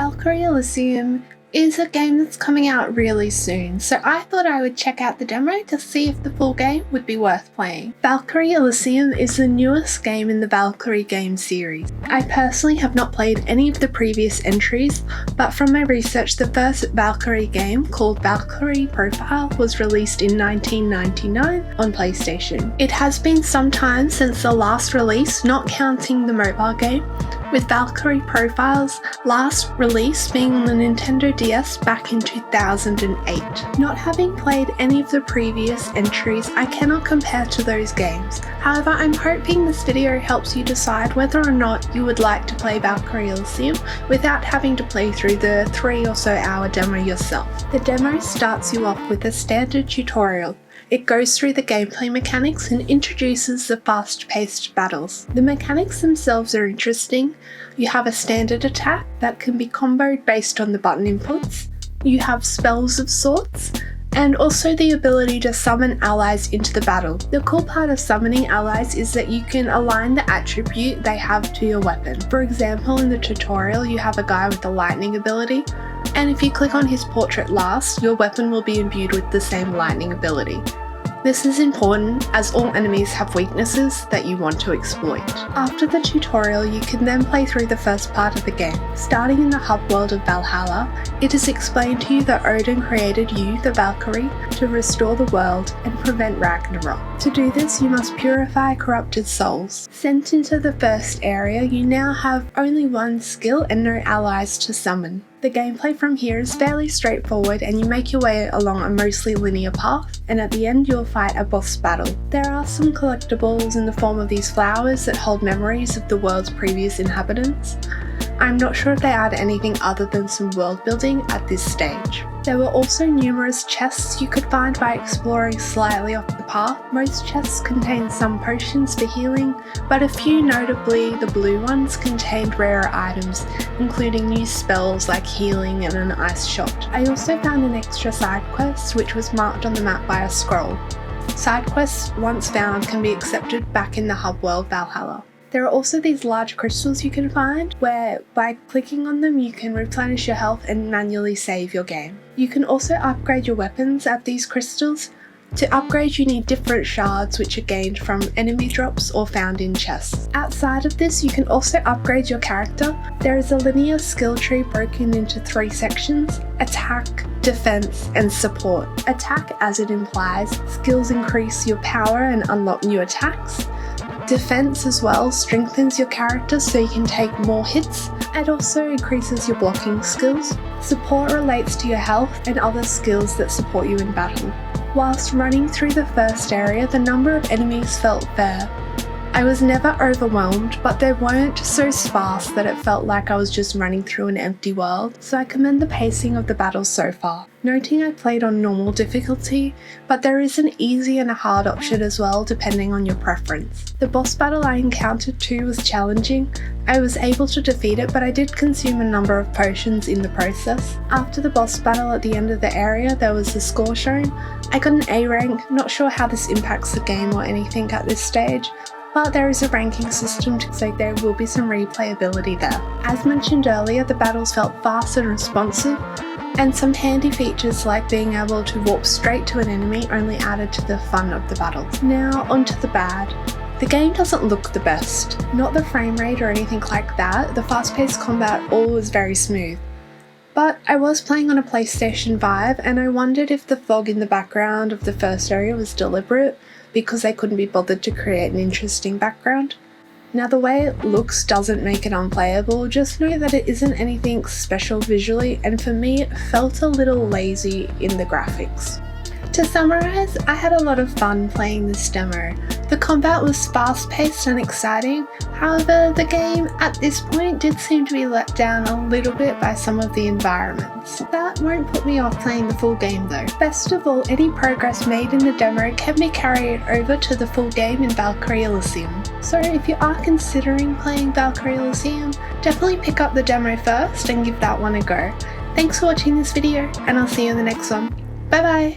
Valkyrie Elysium is a game that's coming out really soon, so I thought I would check out the demo to see if the full game would be worth playing. Valkyrie Elysium is the newest game in the Valkyrie game series. I personally have not played any of the previous entries, but from my research, the first Valkyrie game, called Valkyrie Profile, was released in 1999 on PlayStation. It has been some time since the last release, not counting the mobile game, with Valkyrie Profile's last release being on the Nintendo DS back in 2008. Not having played any of the previous entries, I cannot compare to those games. However, I'm hoping this video helps you decide whether or not you would like to play Valkyrie Elysium without having to play through the 3 or so hour demo yourself. The demo starts you off with a standard tutorial. It goes through the gameplay mechanics and introduces the fast-paced battles. The mechanics themselves are interesting. You have a standard attack that can be comboed based on the button inputs. You have spells of sorts, and also the ability to summon allies into the battle. The cool part of summoning allies is that you can align the attribute they have to your weapon. For example, in the tutorial you have a guy with a lightning ability, and if you click on his portrait last, your weapon will be imbued with the same lightning ability. This is important as all enemies have weaknesses that you want to exploit. After the tutorial, you can then play through the first part of the game. Starting in the hub world of Valhalla, it is explained to you that Odin created you, the Valkyrie, to restore the world and prevent Ragnarok. To do this, you must purify corrupted souls. Sent into the first area, you now have only one skill and no allies to summon. The gameplay from here is fairly straightforward and you make your way along a mostly linear path, and at the end you'll fight a boss battle. There are some collectibles in the form of these flowers that hold memories of the world's previous inhabitants. I'm not sure if they add anything other than some world building at this stage. There were also numerous chests you could find by exploring slightly off the path. Most chests contain some potions for healing, but a few, notably the blue ones, contained rarer items, including new spells like healing and an ice shot. I also found an extra side quest which was marked on the map by a scroll. Side quests, once found, can be accepted back in the hub world Valhalla. There are also these large crystals you can find, where by clicking on them you can replenish your health and manually save your game. You can also upgrade your weapons at these crystals. To upgrade, you need different shards which are gained from enemy drops or found in chests. Outside of this, you can also upgrade your character. There is a linear skill tree broken into 3 sections: attack, defense, and support. Attack, as it implies, skills increase your power and unlock new attacks. Defense as well strengthens your character so you can take more hits, and also increases your blocking skills. Support relates to your health and other skills that support you in battle. Whilst running through the first area, the number of enemies felt fair. I was never overwhelmed, but they weren't so sparse that it felt like I was just running through an empty world, so I commend the pacing of the battles so far. Noting I played on normal difficulty, but there is an easy and a hard option as well depending on your preference. The boss battle I encountered too was challenging. I was able to defeat it, but I did consume a number of potions in the process. After the boss battle at the end of the area, there was the score shown. I got an A rank, not sure how this impacts the game or anything at this stage, but there is a ranking system, so there will be some replayability there. As mentioned earlier, the battles felt fast and responsive, and some handy features like being able to warp straight to an enemy only added to the fun of the battles. Now onto the bad. The game doesn't look the best. Not the frame rate or anything like that, the fast-paced combat all was very smooth. But I was playing on a PlayStation 5 and I wondered if the fog in the background of the first area was deliberate, because they couldn't be bothered to create an interesting background. Now the way it looks doesn't make it unplayable, just know that it isn't anything special visually, and for me it felt a little lazy in the graphics. To summarise, I had a lot of fun playing this demo. The combat was fast-paced and exciting, however the game at this point did seem to be let down a little bit by some of the environments. That won't put me off playing the full game though. Best of all, any progress made in the demo can be carried over to the full game in Valkyrie Elysium. So if you are considering playing Valkyrie Elysium, definitely pick up the demo first and give that one a go. Thanks for watching this video, and I'll see you in the next one. Bye bye!